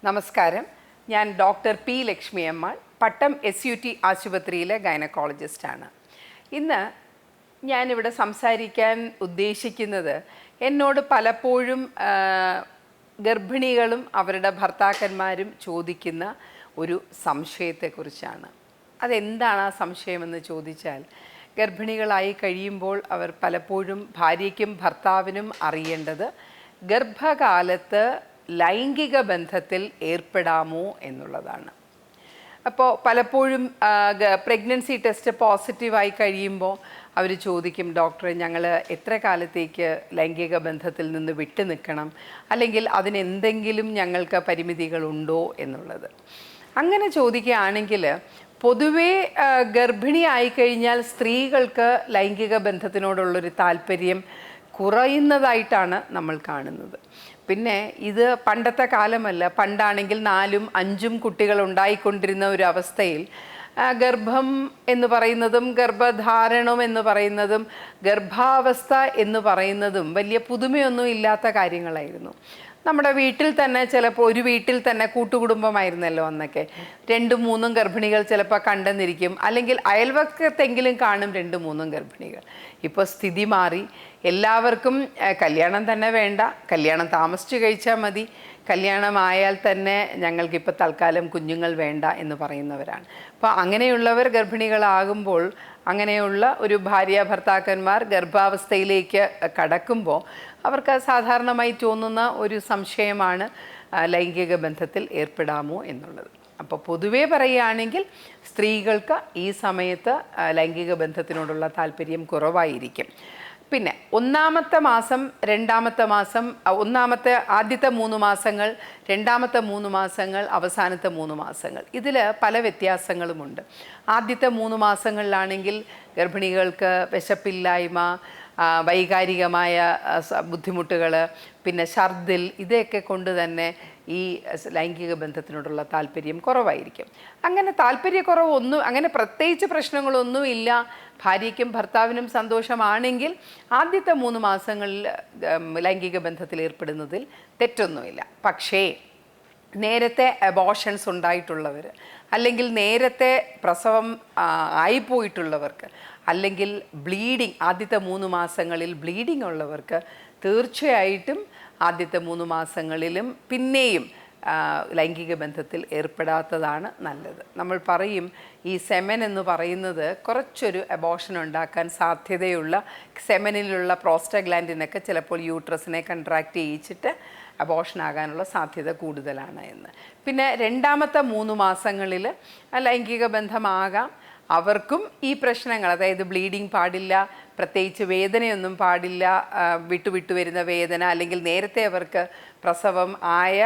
നമസ്കാരം. ഞാൻ doctor P Lakshmi Ammal, പട്ടം SUT ആശുപത്രിയിലെ ഗൈനക്കോളജിസ്റ്റാണ്. ഇന്ന് ഞാനിവിടെ സംസാരിക്കാൻ ഉദ്ദേശിക്കുന്നത് എന്നോട് പലപ്പോഴും ഗർഭിണികളും അവരുടെ ഭർത്താക്കന്മാരും ചോദിക്കുന്ന ഒരു സംശയത്തെക്കുറിച്ചാണ്. അതെന്താണ് ആ സംശയമെന്ന് ചോദിച്ചാൽ, ഗർഭിണികളായി കഴിയുമ്പോൾ അവർ പലപ്പോഴും ഭാര്യയ്ക്കും ഭർത്താവിനും അറിയേണ്ടത് ഗർഭകാലത്ത് ലൈംഗിക ബന്ധത്തിൽ ഏർപ്പെടാമോ എന്നുള്ളതാണ്. അപ്പോൾ പലപ്പോഴും പ്രഗ്നൻസി ടെസ്റ്റ് പോസിറ്റീവായി കഴിയുമ്പോൾ അവർ ചോദിക്കും, ഡോക്ടറെ ഞങ്ങൾ എത്ര കാലത്തേക്ക് ലൈംഗിക ബന്ധത്തിൽ നിന്ന് വിട്ടു നിൽക്കണം, അല്ലെങ്കിൽ അതിനെന്തെങ്കിലും ഞങ്ങൾക്ക് പരിമിതികളുണ്ടോ എന്നുള്ളത്. അങ്ങനെ ചോദിക്കുകയാണെങ്കിൽ പൊതുവേ ഗർഭിണി ആയിക്കഴിഞ്ഞാൽ സ്ത്രീകൾക്ക് ലൈംഗിക ബന്ധത്തിനോടുള്ളൊരു താല്പര്യം കുറയുന്നതായിട്ടാണ് നമ്മൾ കാണുന്നത്. പിന്നെ ഇത് പണ്ടത്തെ കാലമല്ല. പണ്ടാണെങ്കിൽ 4ഉം 5ഉം കുട്ടികൾ ഉണ്ടായിക്കൊണ്ടിരുന്ന ഒരു അവസ്ഥയിൽ ഗർഭം എന്ന് പറയുന്നതും ഗർഭധാരണം എന്ന് പറയുന്നതും ഗർഭാവസ്ഥ എന്ന് പറയുന്നതും വലിയ പുതുമയൊന്നും ഇല്ലാത്ത കാര്യങ്ങളായിരുന്നു. നമ്മുടെ വീട്ടിൽ തന്നെ ചിലപ്പോൾ ഒരു വീട്ടിൽ തന്നെ കൂട്ടുകുടുംബമായിരുന്നല്ലോ അന്നൊക്കെ. 2ഉം 3ഉം ഗർഭിണികൾ ചിലപ്പോൾ കണ്ടെന്നിരിക്കും, അല്ലെങ്കിൽ അയൽവക്കത്തെങ്കിലും കാണും 2ഉം 3ഉം ഗർഭിണികൾ. ഇപ്പോൾ സ്ഥിതി മാറി. എല്ലാവർക്കും കല്യാണം തന്നെ വേണ്ട, കല്യാണം താമസിച്ച് കഴിച്ചാൽ മതി, കല്യാണമായാൽ തന്നെ ഞങ്ങൾക്കിപ്പോൾ തൽക്കാലം കുഞ്ഞുങ്ങൾ വേണ്ട എന്ന് പറയുന്നവരാണ്. അപ്പോൾ അങ്ങനെയുള്ളവർ ഗർഭിണികളാകുമ്പോൾ, അങ്ങനെയുള്ള ഒരു ഭാര്യ ഭർത്താക്കന്മാർ ഗർഭാവസ്ഥയിലേക്ക് കടക്കുമ്പോൾ അവർക്ക് സാധാരണമായി തോന്നുന്ന ഒരു സംശയമാണ് ലൈംഗിക ബന്ധത്തിൽ ഏർപ്പെടാമോ എന്നുള്ളത്. അപ്പോൾ പൊതുവേ പറയുകയാണെങ്കിൽ സ്ത്രീകൾക്ക് ഈ സമയത്ത് ലൈംഗിക ബന്ധത്തിനോടുള്ള താല്പര്യം കുറവായിരിക്കും. പിന്നെ ഒന്നാമത്തെ മാസം, രണ്ടാമത്തെ മാസം, ആദ്യത്തെ 3 മാസങ്ങൾ, രണ്ടാമത്തെ 3 മാസങ്ങൾ, അവസാനത്തെ 3 മാസങ്ങൾ, ഇതിൽ പല വ്യത്യാസങ്ങളുമുണ്ട്. ആദ്യത്തെ 3 മാസങ്ങളിലാണെങ്കിൽ ഗർഭിണികൾക്ക് വിശപ്പില്ലായ്മ, വൈകാരികമായ ബുദ്ധിമുട്ടുകൾ, പിന്നെ ഛർദിൽ, ഇതൊക്കെ കൊണ്ട് തന്നെ ഈ ലൈംഗിക ബന്ധത്തിനോടുള്ള താല്പര്യം കുറവായിരിക്കും. അങ്ങനെ താല്പര്യക്കുറവൊന്നും, അങ്ങനെ പ്രത്യേകിച്ച് പ്രശ്നങ്ങളൊന്നുമില്ല, ഭാര്യയ്ക്കും ഭർത്താവിനും സന്തോഷമാണെങ്കിൽ ആദ്യത്തെ 3 മാസങ്ങളിൽ ലൈംഗിക ബന്ധത്തിൽ ഏർപ്പെടുന്നതിൽ തെറ്റൊന്നുമില്ല. പക്ഷേ നേരത്തെ അബോർഷൻസ് ഉണ്ടായിട്ടുള്ളവർ, അല്ലെങ്കിൽ നേരത്തെ പ്രസവം ആയിപ്പോയിട്ടുള്ളവർക്ക്, അല്ലെങ്കിൽ ബ്ലീഡിങ്, ആദ്യത്തെ 3 മാസങ്ങളിൽ ബ്ലീഡിങ് ഉള്ളവർക്ക് തീർച്ചയായിട്ടും ആദ്യത്തെ 3 മാസങ്ങളിലും പിന്നെയും ലൈംഗിക ബന്ധത്തിൽ ഏർപ്പെടാത്തതാണ് നല്ലത്. നമ്മൾ പറയും, ഈ സെമൻ എന്ന് പറയുന്നത് കുറച്ചൊരു അബോർഷൻ ഉണ്ടാക്കാൻ സാധ്യതയുള്ള, സെമനിലുള്ള പ്രോസ്റ്റഗ്ലാൻഡിനൊക്കെ ചിലപ്പോൾ യൂട്രസിനെ കൺട്രാക്റ്റ് ചെയ്യിച്ചിട്ട് അബോർഷൻ ആകാനുള്ള സാധ്യത കൂടുതലാണ് എന്ന്. പിന്നെ രണ്ടാമത്തെ 3 മാസങ്ങളിൽ ലൈംഗിക ബന്ധമാകാം. അവർക്കും ഈ പ്രശ്നങ്ങൾ, അതായത് ബ്ലീഡിങ് പാടില്ല, പ്രത്യേകിച്ച് വേദനയൊന്നും പാടില്ല, വിട്ടു വരുന്ന വേദന, അല്ലെങ്കിൽ നേരത്തെ അവർക്ക് പ്രസവം ആയ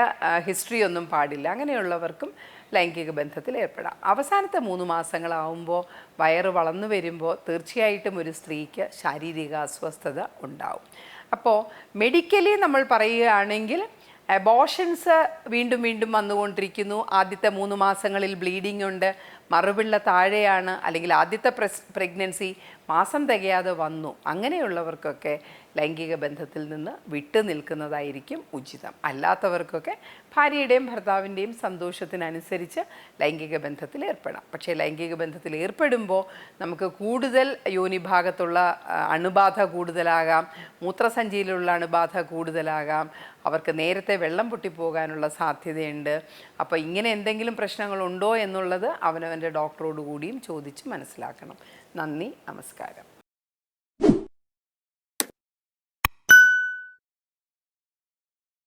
ഹിസ്റ്ററി ഒന്നും പാടില്ല, അങ്ങനെയുള്ളവർക്കും ലൈംഗിക ബന്ധത്തിൽ ഏർപ്പെടാം. അവസാനത്തെ 3 മാസങ്ങളാവുമ്പോൾ, വയറ് വളർന്നു വരുമ്പോൾ തീർച്ചയായിട്ടും ഒരു സ്ത്രീക്ക് ശാരീരിക അസ്വസ്ഥത ഉണ്ടാവും. അപ്പോൾ മെഡിക്കലി നമ്മൾ പറയുകയാണെങ്കിൽ അബോർഷൻസ് വീണ്ടും വന്നുകൊണ്ടിരിക്കുന്നു. ആദ്യത്തെ 3 മാസങ്ങളിൽ ബ്ലീഡിംഗ് ഉണ്ട്, മറുപിള്ള താഴെയാണ്, അല്ലെങ്കിൽ ആദ്യത്തെ പ്രഗ്നൻസി മാസം തികയാതെ വന്നു, അങ്ങനെയുള്ളവർക്കൊക്കെ ലൈംഗിക ബന്ധത്തിൽ നിന്ന് വിട്ടു നിൽക്കുന്നതായിരിക്കും ഉചിതം. അല്ലാത്തവർക്കൊക്കെ ഭാര്യയുടെയും ഭർത്താവിൻ്റെയും സന്തോഷത്തിനനുസരിച്ച് ലൈംഗിക ബന്ധത്തിൽ ഏർപ്പെടാം. പക്ഷേ ലൈംഗിക ബന്ധത്തിൽ ഏർപ്പെടുമ്പോൾ നമുക്ക് കൂടുതൽ യോനിഭാഗത്തുള്ള അണുബാധ കൂടുതലാകാം, മൂത്രസഞ്ചിയിലുള്ള അണുബാധ കൂടുതലാകാം, അവർക്ക് നേരത്തെ വെള്ളം പൊട്ടിപ്പോകാനുള്ള സാധ്യതയുണ്ട്. അപ്പോൾ ഇങ്ങനെ എന്തെങ്കിലും പ്രശ്നങ്ങളുണ്ടോ എന്നുള്ളത് അവനവൻ്റെ ഡോക്ടറോട് കൂടിയും ചോദിച്ച് മനസ്സിലാക്കണം. നന്ദി, നമസ്കാരം.